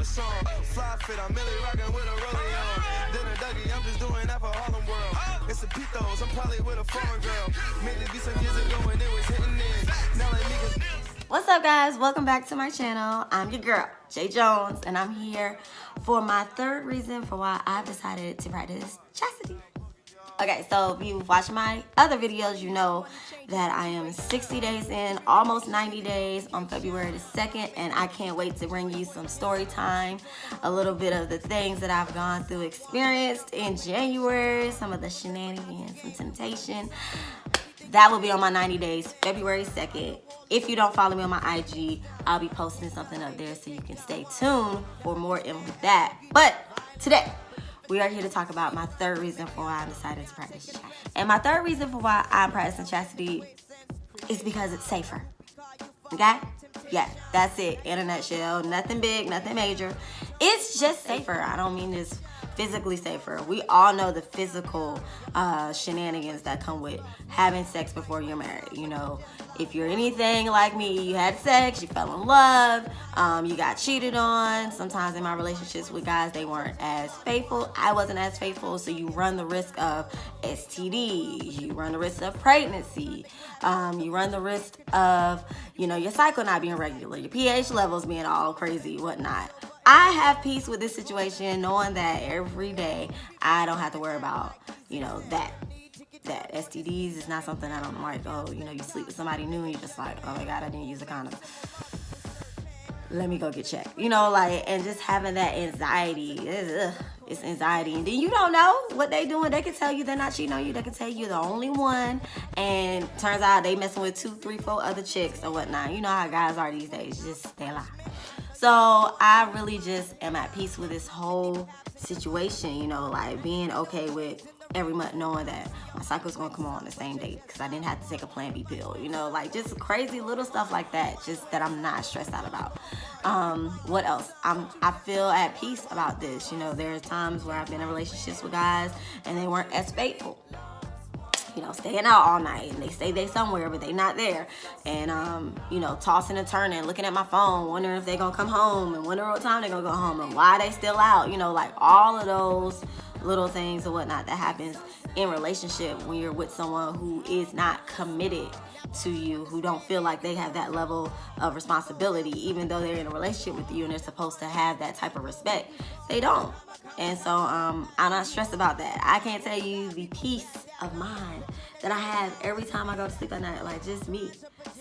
song. Fly fit, I'm really rocking with a rollie on. Dinner Dougie, I'm just doing that for Harlem World. It's the Pitos, I'm probably with a foreign girl. Made this beat some years ago and it was hitting in. Now let me get... What's up, guys? Welcome back to my channel. I'm your girl, J Jones, and I'm here for my third reason for why I've decided to practice chastity. Okay, so if you've watched my other videos, you know that I am 60 days in, almost 90 days on February the 2nd, and I can't wait to bring you some story time, a little bit of the things that I've gone through, experienced in January, some of the shenanigans, some temptation. That will be on my 90 days, February 2nd. If you don't follow me on my IG, I'll be posting something up there so you can stay tuned for more in that. But today, we are here to talk about my third reason for why I decided to practice chastity. And my third reason for why I'm practicing chastity is because it's safer. Okay? Yeah, that's it. In a nutshell. Nothing big, nothing major. It's just safer. I don't mean this physically safer. We all know the physical shenanigans that come with having sex before you're married. You know, if you're anything like me, you had sex, you fell in love, you got cheated on. Sometimes in my relationships with guys, they weren't as faithful. I wasn't as faithful, so you run the risk of STD. You run the risk of pregnancy. You run the risk of, you know, your cycle not being regular, your pH levels being all crazy, whatnot. I have peace with this situation, knowing that every day I don't have to worry about, you know, that STDs is not something that I'm like, oh, you know, you sleep with somebody new and you're just like, oh my God, I didn't use a condom. Let me go get checked. You know, like, and just having that anxiety, it's anxiety. And then you don't know what they doing. They can tell you they're not cheating on you. They can tell you the only one. And turns out they messing with 2, 3, 4 other chicks or whatnot. You know how guys are these days. Just they lie. So I really just am at peace with this whole situation, you know, like being okay with every month knowing that my cycle's gonna come on the same day because I didn't have to take a Plan B pill, you know, like just crazy little stuff like that, just that I'm not stressed out about. What else? I feel at peace about this. You know, there are times where I've been in relationships with guys and they weren't as faithful. You know, staying out all night, and they say they somewhere, but they not there. And, you know, tossing and turning, looking at my phone, wondering if they gonna come home, and wondering what time they gonna go home, and why they still out. You know, like all of those little things or whatnot that happens in relationship when you're with someone who is not committed to you, who don't feel like they have that level of responsibility, even though they're in a relationship with you and they're supposed to have that type of respect. They don't. And so I'm not stressed about that. I can't tell you the peace of mind that I have every time I go to sleep at night. Like, just me,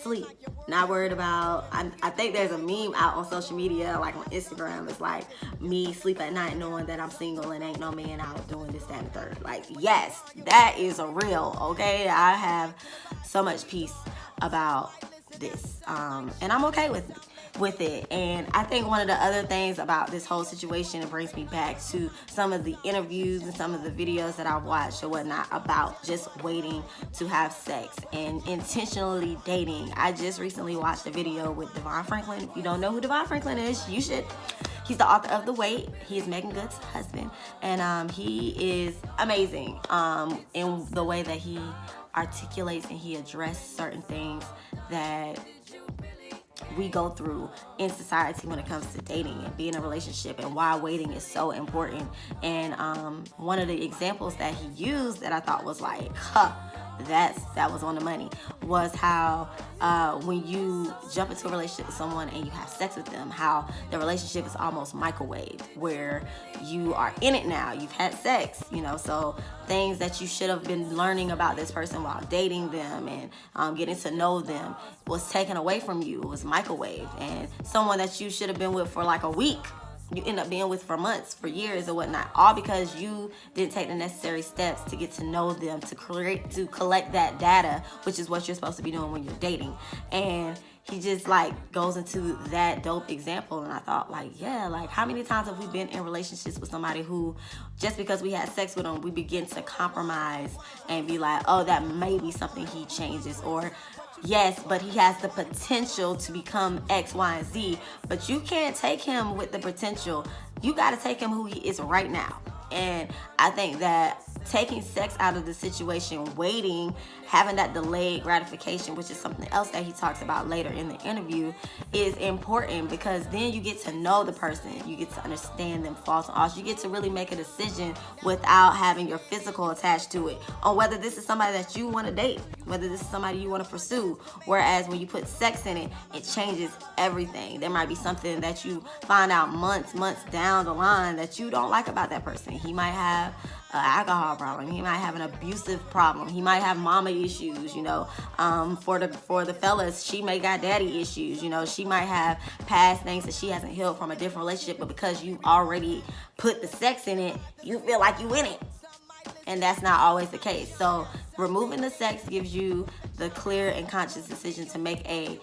sleep, not worried about, I think there's a meme out on social media, like on Instagram. It's like me sleep at night knowing that I'm single and ain't no man out doing this, that, and the third. Like, yes, that is a real, okay? I have so much peace about this, and I'm okay with it. And I think one of the other things about this whole situation, it brings me back to some of the interviews and some of the videos that I've watched or whatnot about just waiting to have sex and intentionally dating. I just recently watched a video with Devon Franklin. If you don't know who Devon Franklin is, you should. He's the author of The Wait. He is Megan Good's husband, and he is amazing in the way that he articulates and he addresses certain things that we go through in society when it comes to dating and being in a relationship, and why waiting is so important. And one of the examples that he used that I thought was like, that was on the money, was how when you jump into a relationship with someone and you have sex with them, how the relationship is almost microwaved, where you are in it now, you've had sex, you know, so things that you should have been learning about this person while dating them and getting to know them was taken away from you. It was microwaved. And someone that you should have been with for like a week, you end up being with for months, for years or whatnot, all because you didn't take the necessary steps to get to know them, to collect that data, which is what you're supposed to be doing when you're dating. And he just like goes into that dope example, and I thought, like, yeah, like how many times have we been in relationships with somebody who just because we had sex with them, we begin to compromise and be like, oh, that may be something he changes, or yes, but he has the potential to become X, Y, and Z. But you can't take him with the potential. You got to take him who he is right now. And I think that taking sex out of the situation, waiting, having that delayed gratification, which is something else that he talks about later in the interview, is important, because then you get to know the person, you get to understand them faults and all. You get to really make a decision without having your physical attached to it, on whether this is somebody that you want to date, whether this is somebody you want to pursue. Whereas when you put sex in it, it changes everything. There might be something that you find out months down the line that you don't like about that person. He might have an alcohol problem. He might have an abusive problem. He might have mama issues, you know. For the fellas, she may got daddy issues, you know. She might have past things that she hasn't healed from a different relationship, but because you already put the sex in it, you feel like you in it. And that's not always the case. So removing the sex gives you the clear and conscious decision to make a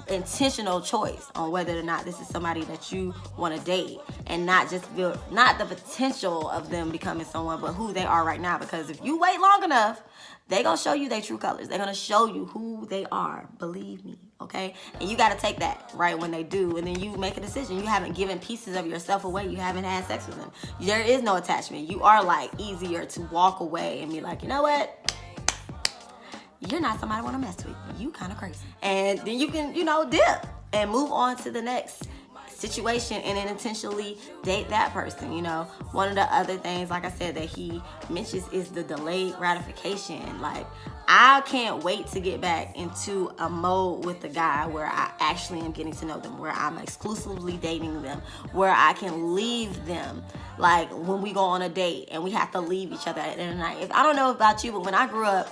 intentional choice on whether or not this is somebody that you want to date, and not just feel, not the potential of them becoming someone, but who they are right now. Because if you wait long enough, they're going to show you their true colors. They're going to show you who they are. Believe me, okay? And you got to take that right when they do, and then you make a decision. You haven't given pieces of yourself away. You haven't had sex with them. There is no attachment. You are like easier to walk away and be like, you know what? You're not somebody I want to mess with. You kind of crazy. And then you can, you know, dip and move on to the next situation and then intentionally date that person, you know. One of the other things, like I said, that he mentions is the delayed gratification. Like, I can't wait to get back into a mode with the guy where I actually am getting to know them, where I'm exclusively dating them, where I can leave them. Like when we go on a date and we have to leave each other at the end of the night. I don't know about you, but when I grew up,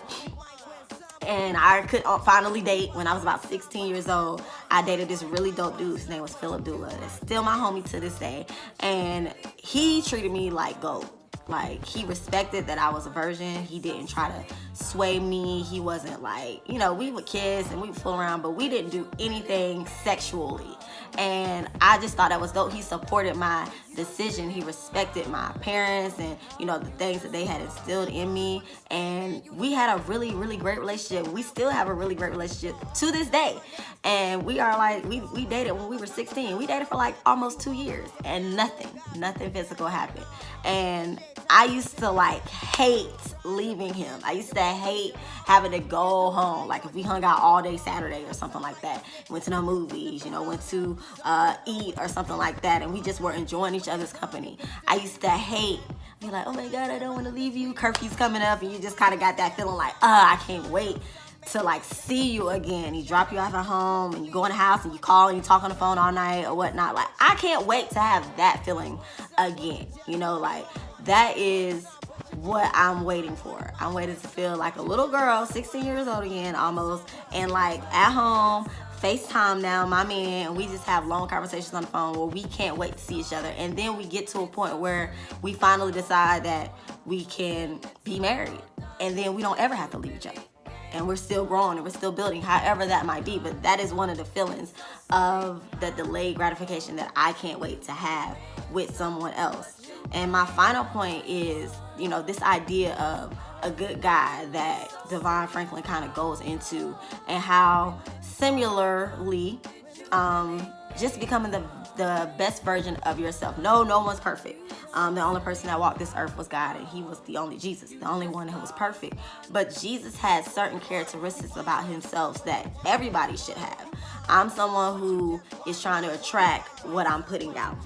and I could finally date when I was about 16 years old, I dated this really dope dude. His name was Philip Dula. That's still my homie to this day. And he treated me like gold. Like, he respected that I was a virgin. He didn't try to sway me. He wasn't like, you know, we would kiss and we would fool around, but we didn't do anything sexually. And I just thought that was dope. He supported my decision. He respected my parents and, you know, the things that they had instilled in me. And we had a really, really great relationship. We still have a really great relationship to this day. And we are like, we dated when we were 16. We dated for like almost 2 years and nothing physical happened. And I used to like hate leaving him. I used to hate having to go home. Like if we hung out all day Saturday or something like that, went to the movies, you know, went to eat or something like that, and we just were enjoying each other's company. I used to hate, be like, oh my God, I don't want to leave you. Curfew's coming up, and you just kind of got that feeling like, I can't wait to like see you again. He drop you off at home and you go in the house and you call and you talk on the phone all night or whatnot. Like, I can't wait to have that feeling again. You know, like that is what I'm waiting for. I'm waiting to feel like a little girl, 16 years old again almost, and like at home, FaceTime now, my man, and we just have long conversations on the phone where we can't wait to see each other. And then we get to a point where we finally decide that we can be married, and then we don't ever have to leave each other. And we're still growing and we're still building, however that might be. But that is one of the feelings of the delayed gratification that I can't wait to have with someone else. And my final point is, you know, this idea of a good guy that Devon Franklin kind of goes into, and how similarly, just becoming the best version of yourself. No one's perfect. The only person that walked this earth was God, and he was the only Jesus, the only one who was perfect. But Jesus had certain characteristics about himself that everybody should have. I'm someone who is trying to attract what I'm putting out.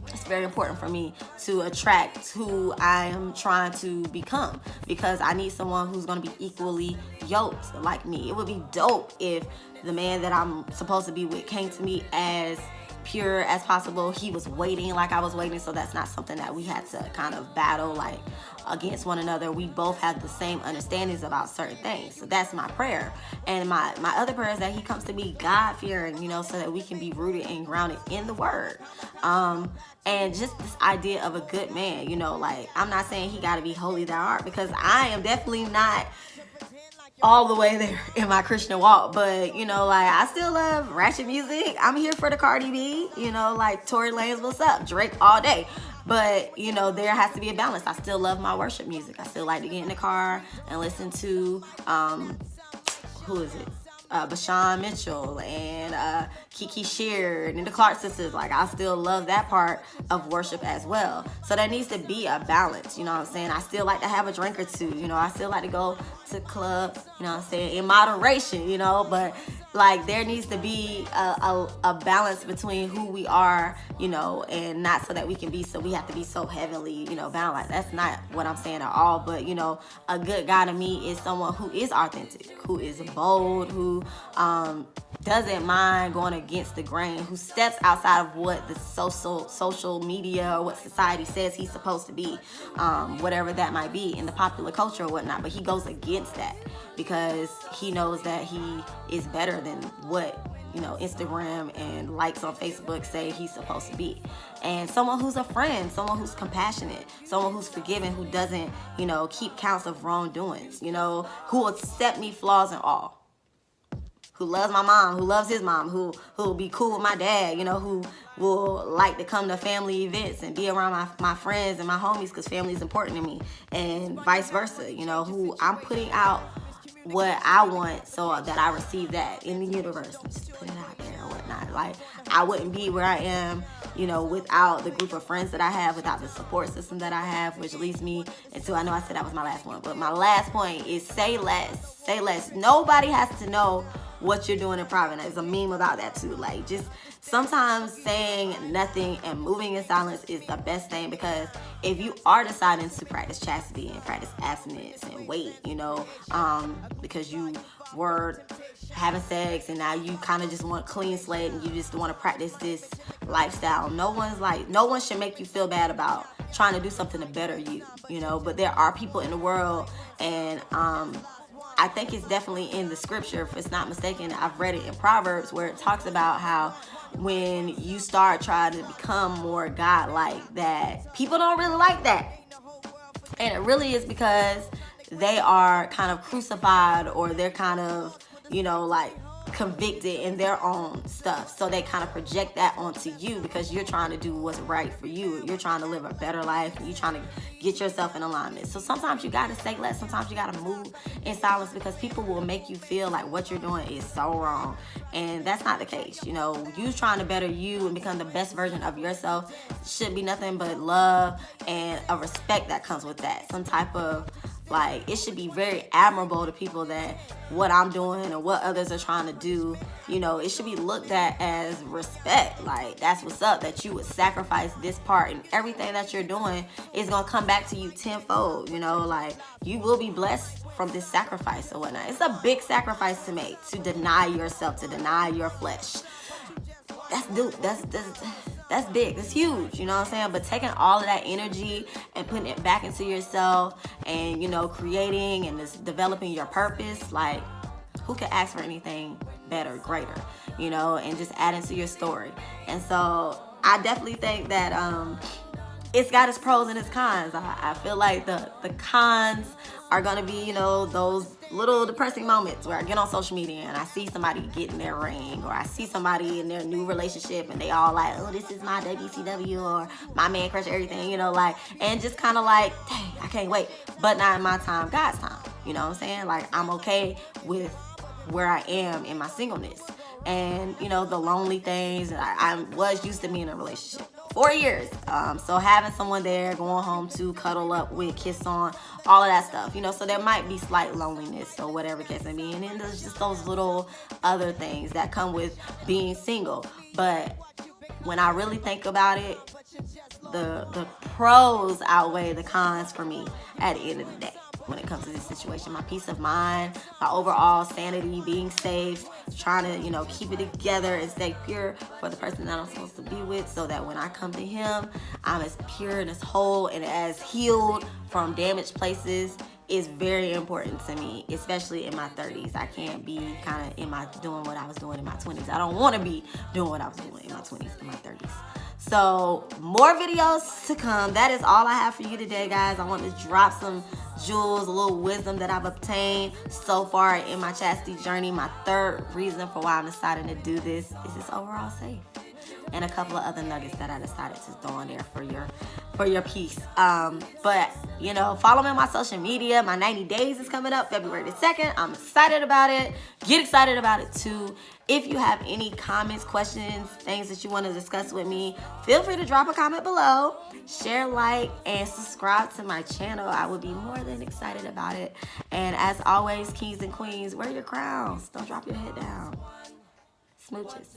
It's very important for me to attract who I am trying to become, because I need someone who's going to be equally yoked like me. It would be dope if the man that I'm supposed to be with came to me as pure as possible. He was waiting like I was waiting, so that's not something that we had to kind of battle like against one another. We both have the same understandings about certain things. So that's my prayer. And my other prayer is that he comes to me God-fearing, you know, so that we can be rooted and grounded in the word. And just this idea of a good man, you know, like, I'm not saying he got to be holy thou art, because I am definitely not all the way there in my Christian walk. But, you know, like, I still love ratchet music. I'm here for the Cardi B, you know, like Tory Lanez, what's up? Drake all day. But, you know, there has to be a balance. I still love my worship music. I still like to get in the car and listen to, who is it? Bashan Mitchell and Kiki Sheard and the Clark sisters. Like, I still love that part of worship as well. So there needs to be a balance, you know what I'm saying? I still like to have a drink or two, you know. I still like to go to club, you know what I'm saying, in moderation, you know. But like, there needs to be a balance between who we are, you know, and not so that we can be, so we have to be so heavily, you know, bound. Like, that's not what I'm saying at all. But, you know, a good guy to me is someone who is authentic, who is bold, who doesn't mind going against the grain, who steps outside of what the social media or what society says he's supposed to be, whatever that might be in the popular culture or whatnot. But he goes against that because he knows that he is better than what, you know, Instagram and likes on Facebook say he's supposed to be. And someone who's a friend, someone who's compassionate, someone who's forgiving, who doesn't, you know, keep counts of wrongdoings, you know, who will accept me flaws and all, who loves my mom, who loves his mom, who will be cool with my dad, you know, who will like to come to family events and be around my friends and my homies because family is important to me, and vice versa, you know, who I'm putting out what I want so that I receive that in the universe. Just put it out there or whatnot. Like, I wouldn't be where I am, you know, without the group of friends that I have, without the support system that I have, which leads me into, I know I said that was my last one, but my last point is say less. Say less. Nobody has to know what you're doing in private. There's a meme about that too. Like, just sometimes saying nothing and moving in silence is the best thing, because if you are deciding to practice chastity and practice abstinence and wait, you know, because you were having sex and now you kind of just want a clean slate and you just want to practice this lifestyle, no one should make you feel bad about trying to do something to better you, you know. But there are people in the world, and I think it's definitely in the scripture, if it's not mistaken. I've read it in Proverbs where it talks about how when you start trying to become more God-like, that people don't really like that. And it really is because they are kind of crucified, or they're kind of, you know, like convicted in their own stuff. So they kind of project that onto you because you're trying to do what's right for you. You're trying to live a better life. You're trying to get yourself in alignment. So sometimes you got to say less. Sometimes you got to move in silence because people will make you feel like what you're doing is so wrong. And that's not the case. You know, you trying to better you and become the best version of yourself should be nothing but love and a respect that comes with that. Some type of, like, it should be very admirable to people that what I'm doing and what others are trying to do, you know, it should be looked at as respect. Like, that's what's up, that you would sacrifice this part, and everything that you're doing is going to come back to you tenfold, you know, like, you will be blessed from this sacrifice or whatnot. It's a big sacrifice to make, to deny yourself, to deny your flesh. That's big. That's huge. You know what I'm saying? But taking all of that energy and putting it back into yourself and, you know, creating and just developing your purpose, like, who could ask for anything better, greater, you know, and just adding to your story. And so I definitely think that it's got its pros and its cons. I feel like the cons are going to be, you know, those little depressing moments where I get on social media and I see somebody getting their ring, or I see somebody in their new relationship and they all like, oh, this is my WCW, or my man crush, everything, you know, like, and just kind of like, dang, I can't wait. But not in my time, God's time. You know what I'm saying? Like, I'm okay with where I am in my singleness and, you know, the lonely things. I was used to being in a relationship 4 years. So having someone there, going home to cuddle up with, kiss on, all of that stuff, you know, so there might be slight loneliness or whatever it case may be. And then there's just those little other things that come with being single. But when I really think about it, the pros outweigh the cons for me at the end of the day. When it comes to this situation, my peace of mind, my overall sanity, being safe, trying to, you know, keep it together and stay pure for the person that I'm supposed to be with, so that when I come to him, I'm as pure and as whole and as healed from damaged places, is very important to me, especially in my 30s. I can't be kind of doing what I was doing in my 20s. I don't want to be doing what I was doing in my 20s, in my 30s. So more videos to come. That is all I have for you today, guys. I want to drop some jewels, a little wisdom that I've obtained so far in my chastity journey. My third reason for why I'm deciding to do this is it's overall safe. And a couple of other nuggets that I decided to throw in there for your for your peace. But, you know, follow me on my social media. My 90 days is coming up February the 2nd. I'm excited about it. Get excited about it too. If you have any comments, questions, things that you want to discuss with me, feel free to drop a comment below. Share, like, and subscribe to my channel. I would be more than excited about it. And as always, kings and queens, wear your crowns. Don't drop your head down. Smooches.